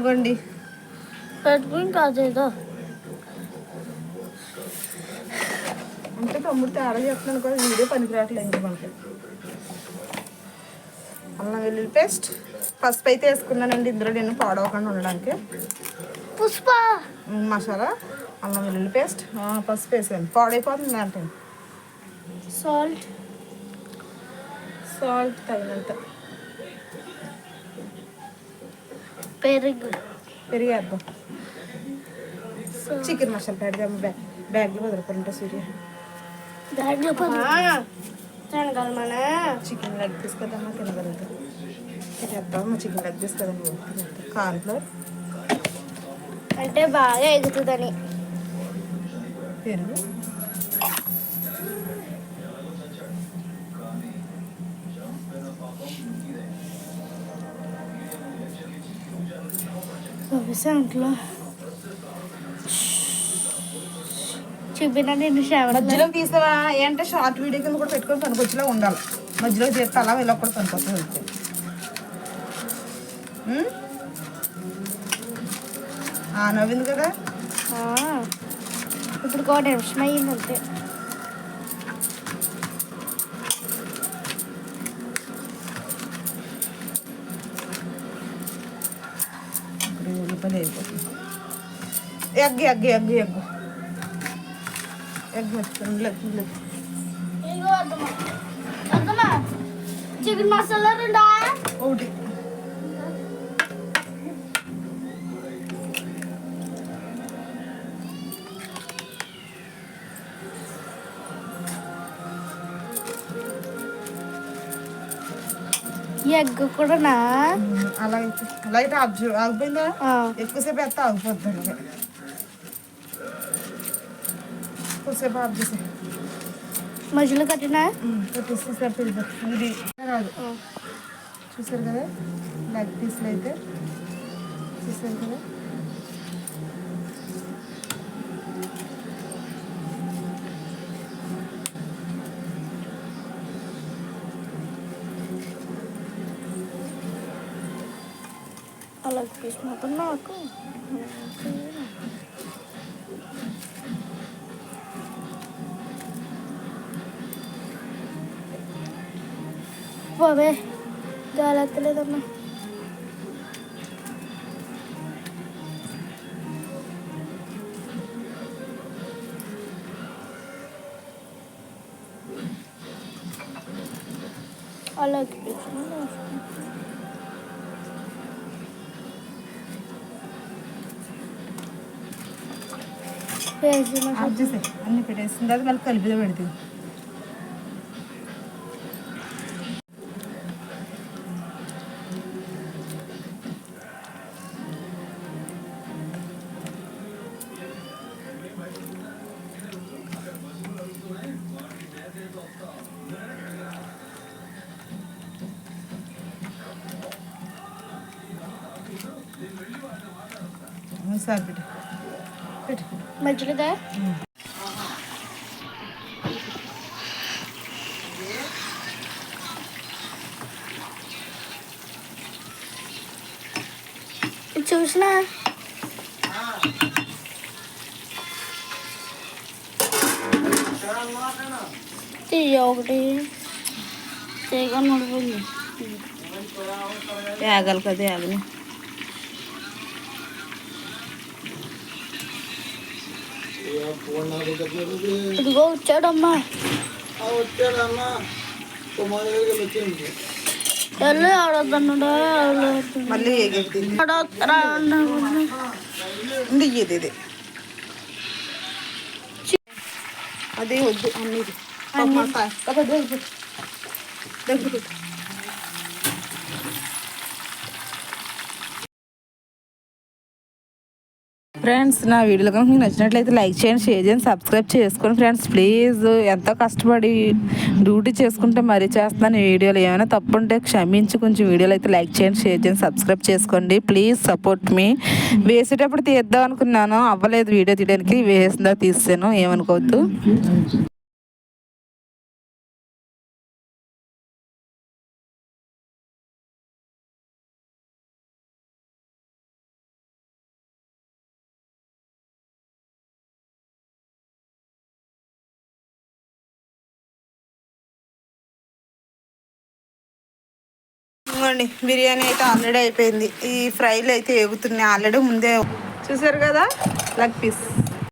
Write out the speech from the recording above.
ఇంకోండి పెట్టుకుని కాదేదో అంటే తమ్ముడు తేడా చెప్తున్నాను కదా, వీడియో పనికి రావట్లేదు ఇంకా మనకి. అల్లం వెల్లుల్లి పేస్ట్, పసుపు అయితే వేసుకున్నానండి ఇందులో నేను పాడవకుండా ఉండడానికి. పుష్ప మసాలా, అల్లం వెల్లుల్లి పేస్ట్, పసుపు వేసాను పాడైపోతుంది అంటే. సాల్ట్ తగినంత. పెరుగు వేద్దాం. చికెన్ మసాలా పెడదాం. బ్యాగ్లో వదులుకుంటా సూర్య. బ్యాగ్లో మన చికెన్ లెగ్ పీస్ కదమ్మా తినగలుగుతా. వేద్దామా చికెన్ లెగ్ పీస్ కదమ్మా. కార్న్ఫ్లోర్ అంటే బాగా ఎగుతుందని. పెరుగు, దాంట్లో చూపినా నేను మధ్యలో తీసావా ఏంటంటే షార్ట్ వీడియో కింద కూడా పెట్టుకొని పనికొచ్చేలా ఉండాలి. మధ్యలో చేస్తే అలా ఇలా కూడా పనికొస్తుంది. నవ్వింది కదా. ఇప్పుడు ఒక నిమిషం అయ్యింది అంతే. ఎగ్ మర్చిపోయింది. చికెన్ మసాలా రెండా ఒకటి. ఎగ్ కూడానా? అలా అయితే ఆగిపోయిందా? ఎక్కువసేపు వేస్తే ఆగిపోతుంది. ఎక్కువసేపు ఆఫ్ చేసే మధ్యలో కట్టినా పెట్టేసి సరిపోయింది. ఇది రాదు. చూసారు కదా లెగ్ పీస్లు అయితే చూసారు కదా. అలా పీస్ మొత్తం నాకు బాబే గాలి ఎత్తలేదమ్మా. అలా అన్ని పెట్టేసిన తర్వాత మళ్ళీ కలిపిదో పెడుతుంది. సార్ పెట్టు మధ్యలోగా చూసిన ఒకటి తీగ నడిపోయింది. ఆగాలి కదా ఆగని. ఇదిగో వచ్చాడమ్మా. వెళ్ళి ఆడొద్దన్నాడా మళ్ళీ ఇది అదే వద్దు అన్నీ దగ్గర. ఫ్రెండ్స్ నా వీడియోలో కనుక మీకు నచ్చినట్లయితే లైక్ చేయండి, షేర్ చేయండి, సబ్స్క్రైబ్ చేసుకోండి. ఫ్రెండ్స్ ప్లీజ్, ఎంతో కష్టపడి డ్యూటీ చేసుకుంటే మరీ చేస్తున్నాను. ఈ వీడియోలో ఏమైనా తప్పు ఉంటే క్షమించి కొంచెం వీడియోలో అయితే లైక్ చేయండి, షేర్ చేయండి, సబ్స్క్రైబ్ చేసుకోండి. ప్లీజ్ సపోర్ట్ మీ. వేసేటప్పుడు తీద్దాం అనుకున్నాను, అవ్వలేదు వీడియో తీయడానికి. వేసిందా తీసాను, ఏమనుకోవద్దు. ఇదిగోండి బిర్యానీ అయితే ఆల్రెడీ అయిపోయింది. ఈ ఫ్రైలు అయితే ఎగుతున్నాయి ఆల్రెడీ ముందే. చూసారు కదా లెగ్ పీస్.